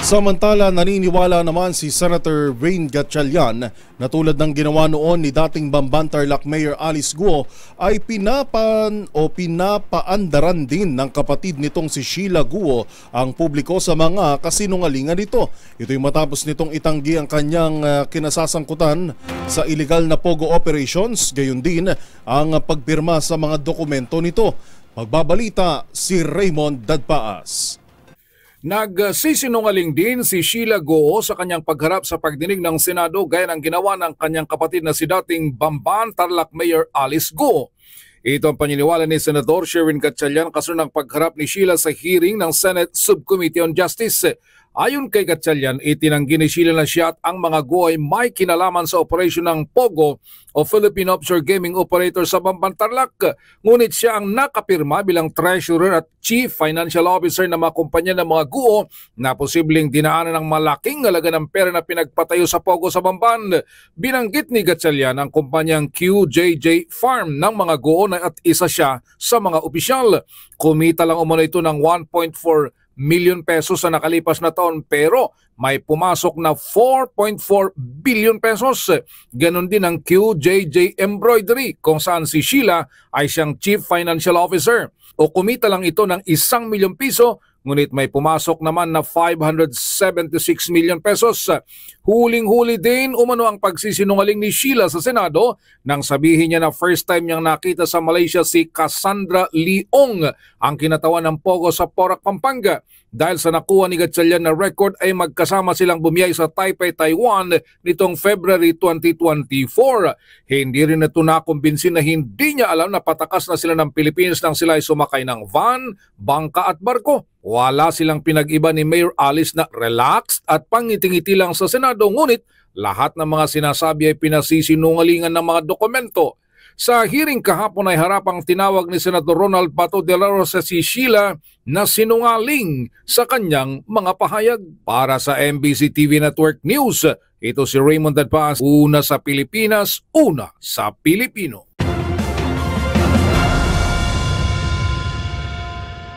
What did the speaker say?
Samantala, naniniwala naman si Senator Rain Gatchalian na tulad ng ginawa noon ni dating Bamban Tarlac Mayor Alice Guo ay pinapaandaran din ng kapatid nitong si Sheila Guo ang publiko sa mga kasinungalingan nito. Ito'y matapos nitong itanggi ang kanyang kinasasangkutan sa illegal na pogo operations, gayon din ang pagpirma sa mga dokumento nito. Magbabalita si Raymond Dadpaas. Nagsisinungaling din si Sheila Guo sa kanyang pagharap sa pagdinig ng Senado gaya ng ginawa ng kanyang kapatid na si dating Bamban Tarlac Mayor Alice Guo. Ito ang paniniwala ni Senador Sherwin Gatchalian kasunod ng pagharap ni Sheila sa hearing ng Senate Subcommittee on Justice. Ayon kay Gatchalian, itinanggi ni Sheila na siya at ang mga Guo ay may kinalaman sa operasyon ng POGO o Philippine Offshore Gaming Operator sa Bamban Tarlac. Ngunit siya ang nakapirma bilang Treasurer at Chief Financial Officer ng mga kumpanya ng mga Guo na posibleng dinaanan ng malaking halaga ng pera na pinagpatayo sa POGO sa Bamban. Binanggit ni Gatchalian ang kumpanyang QJJ Farm ng mga Guo at isa siya sa mga opisyal. Kumita lang umano ito ng 1.4 million pesos sa nakalipas na taon pero may pumasok na 4.4 billion pesos. Ganon din ang QJJ Embroidery kung saan si Sheila ay siyang Chief Financial Officer. O kumita lang ito ng 1 milyong piso ngunit may pumasok naman na 576 million pesos. Huling-huli din umano ang pagsisinungaling ni Sheila sa Senado nang sabihin niya na first time niyang nakita sa Malaysia si Cassandra Leong, ang kinatawan ng POGO sa Porac, Pampanga. Dahil sa nakuha ni Gatchalian na record ay magkasama silang bumiyay sa Taipei, Taiwan nitong February 2024. Hindi rin ito nakumbinsin na hindi niya alam na patakas na sila ng Pilipinas nang sila ay sumakay ng van, bangka at barko. Wala silang pinag-iba ni Mayor Alice na relaxed at pangiti-ngiti lang sa Senado, ngunit lahat ng mga sinasabi ay pinasisinungalingan ng mga dokumento. Sa hearing kahapon ay harapang tinawag ni Senator Ronald Bato de la Rosa si Sheila na sinungaling sa kanyang mga pahayag. Para sa MBC TV Network News, ito si Raymond Dadpaas, una sa Pilipinas, una sa Pilipino.